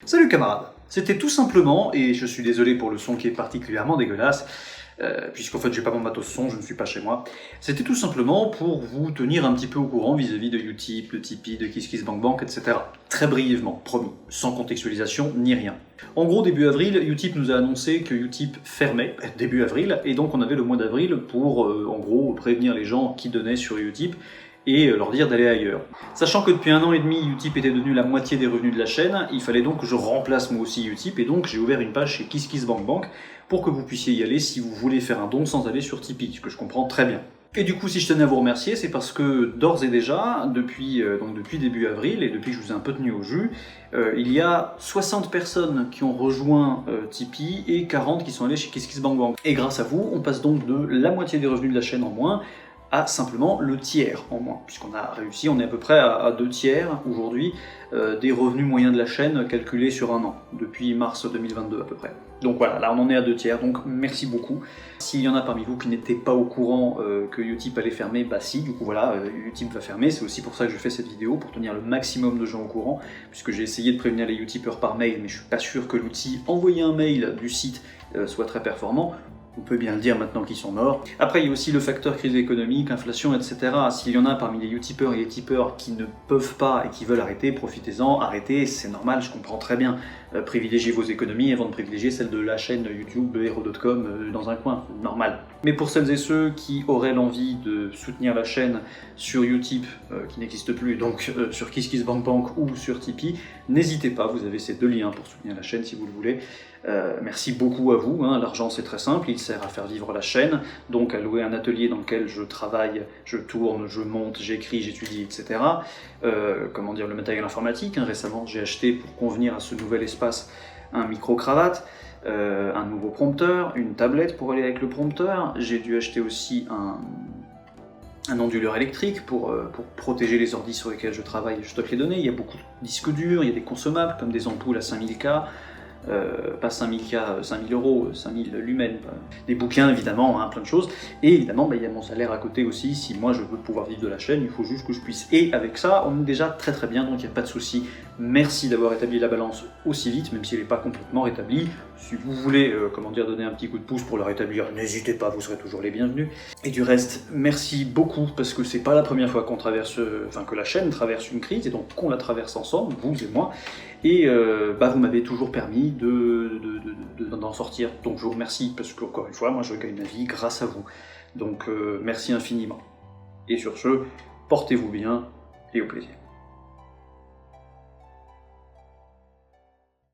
Salut camarades. C'était tout simplement, et je suis désolé pour le son qui est particulièrement dégueulasse, puisqu'en fait j'ai pas mon matos son, je ne suis pas chez moi, c'était tout simplement pour vous tenir un petit peu au courant vis-à-vis de Utip, de Tipeee, de KissKissBankBank, etc. Très brièvement, promis, sans contextualisation ni rien. En gros, début avril, Utip nous a annoncé que Utip fermait, début avril, et donc on avait le mois d'avril pour, en gros, prévenir les gens qui donnaient sur Utip, et leur dire d'aller ailleurs. Sachant que depuis 1 an et demi, Utip était devenu la moitié des revenus de la chaîne, il fallait donc que je remplace moi aussi Utip, et donc j'ai ouvert une page chez KissKissBankBank pour que vous puissiez y aller si vous voulez faire un don sans aller sur Tipeee, ce que je comprends très bien. Et du coup, si je tenais à vous remercier, c'est parce que d'ores et déjà, depuis début avril, et depuis que je vous ai un peu tenu au jus, il y a 60 personnes qui ont rejoint Tipeee et 40 qui sont allées chez KissKissBankBank. Et grâce à vous, on passe donc de la moitié des revenus de la chaîne en moins à simplement le tiers en moins, puisqu'on a réussi, on est à peu près à 2 tiers aujourd'hui des revenus moyens de la chaîne calculés sur 1 an, depuis mars 2022 à peu près. Donc voilà, là on en est à 2 tiers, donc merci beaucoup. S'il y en a parmi vous qui n'étaient pas au courant que Utip allait fermer, bah si, du coup voilà, Utip va fermer, c'est aussi pour ça que je fais cette vidéo, pour tenir le maximum de gens au courant, puisque j'ai essayé de prévenir les Utipeurs par mail, mais je suis pas sûr que l'outil envoyer un mail du site soit très performant. On peut bien le dire maintenant qu'ils sont morts. Après, il y a aussi le facteur crise économique, inflation, etc. S'il y en a parmi les Utipeurs et les tipeurs qui ne peuvent pas et qui veulent arrêter, profitez-en, arrêtez, c'est normal, je comprends très bien. Privilégiez vos économies avant de privilégier celles de la chaîne YouTube Hero.com dans un coin, normal. Mais pour celles et ceux qui auraient l'envie de soutenir la chaîne sur Utip, qui n'existe plus, donc sur KissKissBankBank ou sur Tipeee, n'hésitez pas, vous avez ces 2 liens pour soutenir la chaîne si vous le voulez. Merci beaucoup à vous, hein. L'argent c'est très simple, il sert à faire vivre la chaîne, donc à louer un atelier dans lequel je travaille, je tourne, je monte, j'écris, j'étudie, etc. Comment dire, le matériel informatique, hein. Récemment j'ai acheté pour convenir à ce nouvel espace un micro-cravate, un nouveau prompteur, une tablette pour aller avec le prompteur, j'ai dû acheter aussi un onduleur électrique pour protéger les ordis sur lesquels je travaille et je stocke les données. Il y a beaucoup de disques durs, il y a des consommables comme des ampoules à 5000K, pas 5000K, 5000 euros, 5000 lumens, des bouquins évidemment, hein, plein de choses, et évidemment il y a mon salaire à côté aussi. Si moi je veux pouvoir vivre de la chaîne, il faut juste que je puisse, et avec ça on est déjà très très bien, donc il n'y a pas de souci. Merci d'avoir établi la balance aussi vite, même si elle n'est pas complètement rétablie. Si vous voulez donner un petit coup de pouce pour la rétablir, n'hésitez pas, vous serez toujours les bienvenus. Et du reste, merci beaucoup, parce que c'est pas la première fois qu'on traverse, que la chaîne traverse une crise, et donc qu'on la traverse ensemble, vous et moi, et vous m'avez toujours permis d'en sortir, donc je vous remercie, parce que encore une fois, moi je gagne ma vie grâce à vous. Donc merci infiniment. Et sur ce, portez-vous bien, et au plaisir.